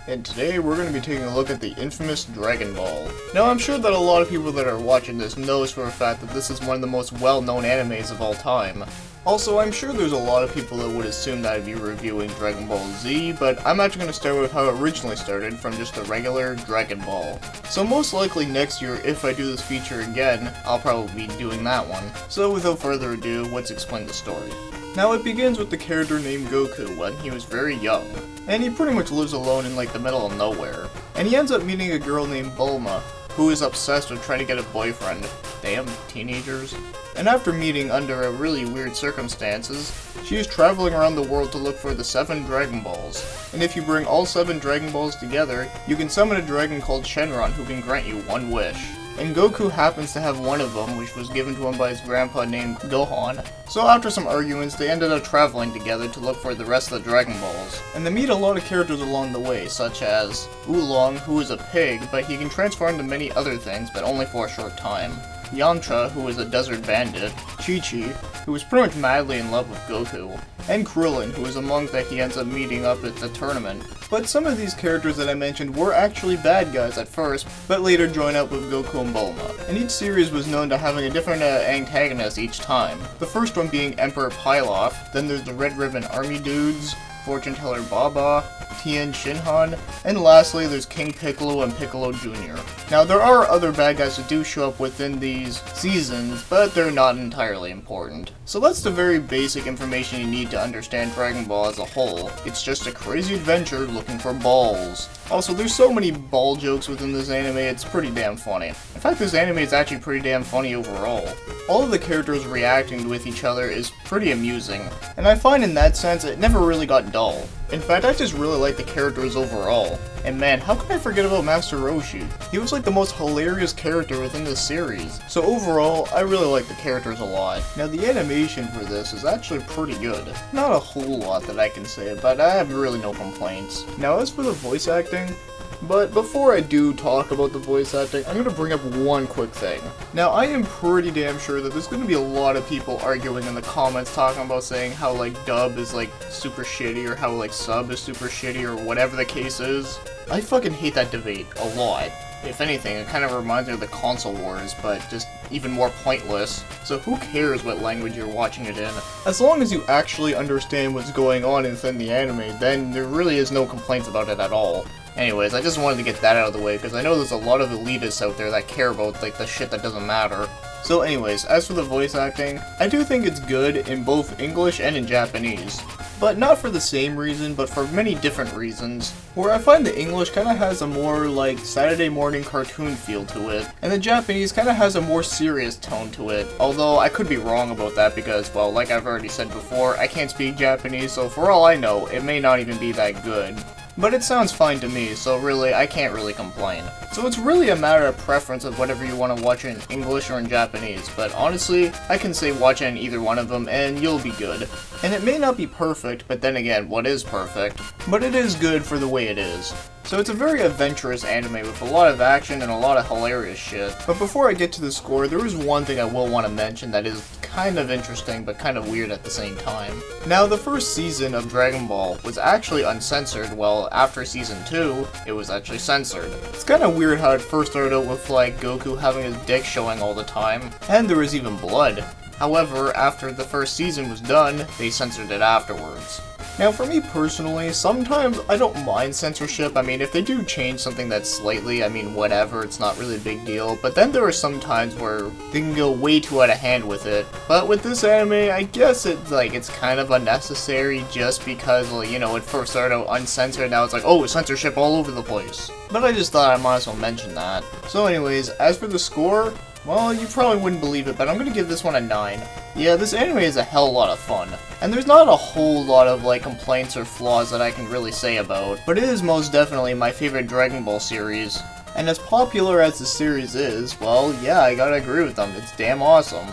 and today we're going to be taking a look at the infamous Dragon Ball. Now I'm sure that a lot of people that are watching this knows for a fact that this is one of the most well-known animes of all time. Also, I'm sure there's a lot of people that would assume that I'd be reviewing Dragon Ball Z, but I'm actually going to start with how it originally started, from just a regular Dragon Ball. So most likely next year, if I do this feature again, I'll probably be doing that one. So without further ado, let's explain the story. Now it begins with the character named Goku when he was very young, and he pretty much lives alone in like the middle of nowhere. And he ends up meeting a girl named Bulma, who is obsessed with trying to get a boyfriend. Damn, teenagers. And after meeting under a really weird circumstances, she is traveling around the world to look for the 7 Dragon Balls. And if you bring all 7 Dragon Balls together, you can summon a dragon called Shenron who can grant you one wish. And Goku happens to have one of them, which was given to him by his grandpa named Gohan. So after some arguments, they ended up traveling together to look for the rest of the Dragon Balls. And they meet a lot of characters along the way, such as Oolong, who is a pig, but he can transform into many other things, but only for a short time. Yamcha, who is a desert bandit, Chi-Chi, who is pretty much madly in love with Goku, and Krillin, who is a monk that he ends up meeting up at the tournament. But some of these characters that I mentioned were actually bad guys at first, but later join up with Goku and Bulma. And each series was known to having a different antagonist each time. The first one being Emperor Pilaf, then there's the Red Ribbon Army dudes, Fortune Teller Baba, Tien Shinhan, and lastly there's King Piccolo and Piccolo Jr. Now there are other bad guys that do show up within these seasons, but they're not entirely important. So that's the very basic information you need to understand Dragon Ball as a whole. It's just a crazy adventure looking for balls. Also, there's so many ball jokes within this anime, it's pretty damn funny. In fact, this anime is actually pretty damn funny overall. All of the characters reacting with each other is pretty amusing, and I find in that sense it never really got dull. In fact, I just really like the characters overall. And man, how could I forget about Master Roshi? He was like the most hilarious character within this series. So overall, I really like the characters a lot. Now the animation for this is actually pretty good. Not a whole lot that I can say, but I have really no complaints. Now as for the voice acting, but before I do talk about the voice acting, I'm going to bring up one quick thing. Now, I am pretty damn sure that there's going to be a lot of people arguing in the comments talking about saying how, like, dub is, like, super shitty, or how, like, sub is super shitty, or whatever the case is. I fucking hate that debate a lot. If anything, it kind of reminds me of the console wars, but just even more pointless. So who cares what language you're watching it in? As long as you actually understand what's going on within the anime, then there really is no complaints about it at all. Anyways, I just wanted to get that out of the way, because I know there's a lot of elitists out there that care about, like, the shit that doesn't matter. So anyways, as for the voice acting, I do think it's good in both English and in Japanese. But not for the same reason, but for many different reasons. Where I find the English kind of has a more, like, Saturday morning cartoon feel to it, and the Japanese kind of has a more serious tone to it. Although, I could be wrong about that because, well, like I've already said before, I can't speak Japanese, so for all I know, it may not even be that good. But it sounds fine to me, so really, I can't really complain. So it's really a matter of preference of whatever you want to watch in English or in Japanese, but honestly, I can say watch it in either one of them and you'll be good. And it may not be perfect, but then again, what is perfect? But it is good for the way it is. So it's a very adventurous anime with a lot of action and a lot of hilarious shit. But before I get to the score, there is one thing I will want to mention that is kind of interesting but kind of weird at the same time. Now, the first season of Dragon Ball was actually uncensored, while after season 2, it was actually censored. It's kind of weird how it first started out with, like, Goku having his dick showing all the time, and there was even blood. However, after the first season was done, they censored it afterwards. Now for me personally, sometimes I don't mind censorship. I mean, if they do change something that's slightly, I mean, whatever, it's not really a big deal. But then there are some times where they can go way too out of hand with it. But with this anime, I guess it's kind of unnecessary just because, well, you know, it first started out uncensored, now it's like, oh, censorship all over the place. But I just thought I might as well mention that. So anyways, as for the score, well, you probably wouldn't believe it, but I'm gonna give this one a 9. Yeah, this anime is a hell lot of fun. And there's not a whole lot of, like, complaints or flaws that I can really say about, but it is most definitely my favorite Dragon Ball series. And as popular as the series is, well, yeah, I gotta agree with them, it's damn awesome.